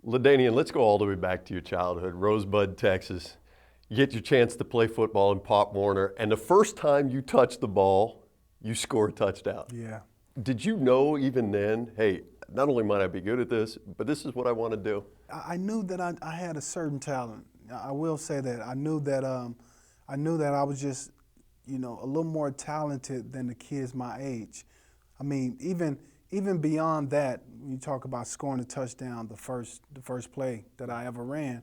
LaDainian, let's go all the way back to your childhood, Rosebud, Texas. You get your chance to play football in Pop Warner, and the first time you touch the ball, you score a touchdown. Yeah. Did you know even then, hey, not only might I be good at this, but this is what I want to do? I knew that I had a certain talent. I will say that. I knew that I was just, a little more talented than the kids my age. I mean, even beyond that, when you talk about scoring a touchdown, the first play that I ever ran,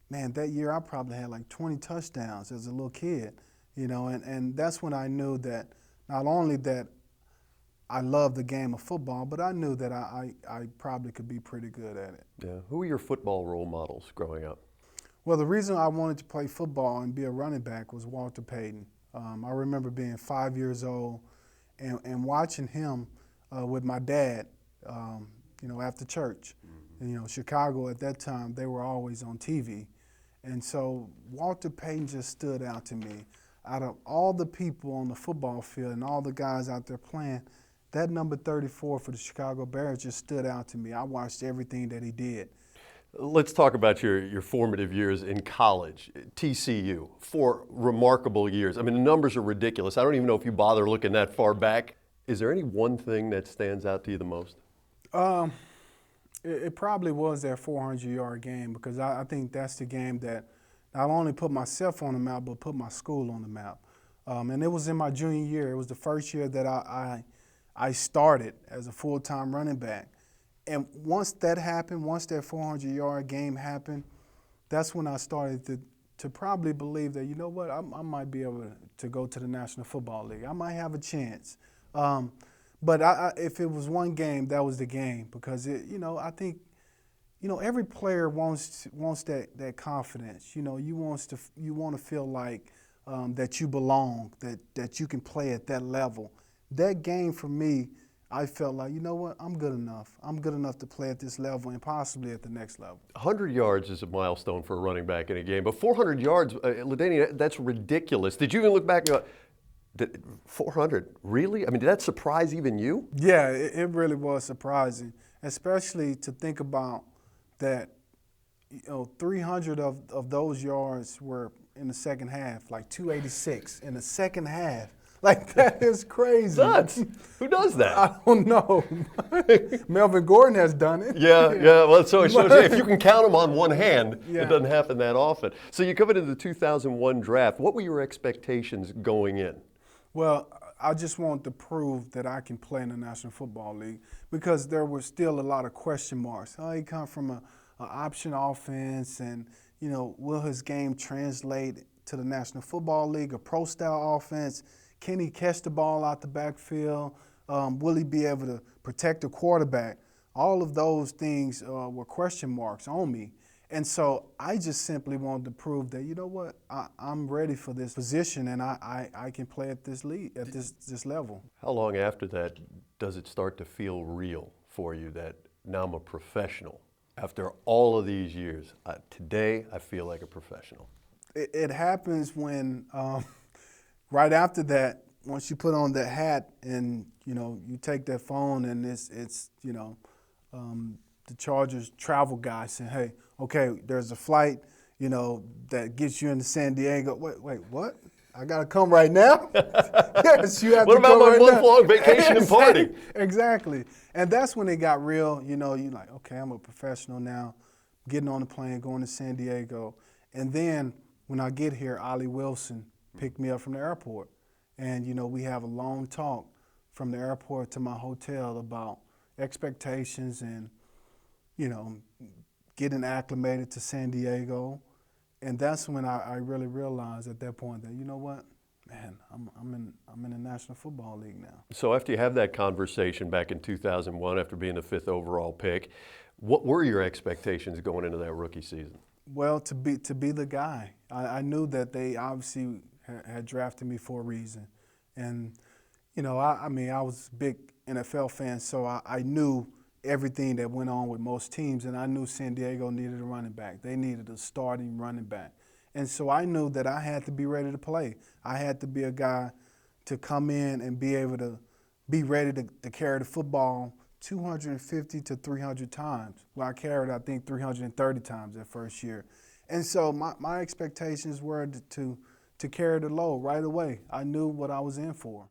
man, that year I probably had like 20 touchdowns as a little kid, and that's when I knew that not only that I loved the game of football, but I knew that I probably could be pretty good at it. Yeah. Who were your football role models growing up? Well, the reason I wanted to play football and be a running back was Walter Payton. I remember being 5 years old and watching him with my dad, after church. Mm-hmm. Chicago at that time, they were always on TV. And so Walter Payton just stood out to me. Out of all the people on the football field and all the guys out there playing, that number 34 for the Chicago Bears just stood out to me. I watched everything that he did. Let's talk about your formative years in college, TCU, 4 remarkable years. I mean, the numbers are ridiculous. I don't even know if you bother looking that far back. Is there any one thing that stands out to you the most? It probably was that 400-yard game, because I think that's the game that not only put myself on the map, but put my school on the map. And it was in my junior year. It was the first year that I started as a full-time running back. And once that happened, once that 400-yard game happened, that's when I started to probably believe that, I might be able to go to the National Football League. I might have a chance. But if it was one game, that was the game, because I think, every player wants that confidence. You want to feel like that you belong, that you can play at that level. That game for me, I felt like, I'm good enough. I'm good enough to play at this level and possibly at the next level. 100 yards is a milestone for a running back in a game, but 400 yards, LaDainian, that's ridiculous. Did you even look back and go, 400, really? I mean, did that surprise even you? Yeah, it really was surprising, especially to think about that, 300 of those yards were in the second half, like 286 in the second half. Like, that is crazy. Nuts. Who does that? I don't know. Melvin Gordon has done it. Yeah. Well, so it shows you, if you can count them on one hand, Yeah. It doesn't happen that often. So you come into the 2001 draft. What were your expectations going in? Well, I just wanted to prove that I can play in the National Football League, because there were still a lot of question marks. He come from an option offense, and, will his game translate to the National Football League, a pro-style offense? Can he catch the ball out the backfield? Will he be able to protect the quarterback? All of those things were question marks on me. And so I just simply wanted to prove that, I'm ready for this position, and I can play at this league, at this level. How long after that does it start to feel real for you that now I'm a professional? After all of these years, today I feel like a professional. It happens when right after that, once you put on that hat and, you take that phone and it's the Chargers travel guy saying, hey, okay, there's a flight, that gets you into San Diego. Wait, what? I got to come right now? Yes, you have what to about come my right month-long vacation and party? Exactly. And that's when it got real. You're like, okay, I'm a professional now, getting on the plane, going to San Diego. And then when I get here, Ollie Wilson picked me up from the airport. And, we have a long talk from the airport to my hotel about expectations and, getting acclimated to San Diego. And that's when I really realized at that point that, man, I'm in the National Football League now. So after you have that conversation back in 2001, after being the 5th overall pick, what were your expectations going into that rookie season? Well, to be the guy. I knew that they obviously had drafted me for a reason. And, I was a big NFL fan, so I knew everything that went on with most teams, and I knew San Diego needed a running back. They needed a starting running back. And so I knew that I had to be ready to play. I had to be a guy to come in and be able to be ready to carry the football 250 to 300 times. Well, I carried, I think, 330 times that first year. And so my expectations were to carry the load right away. I knew what I was in for.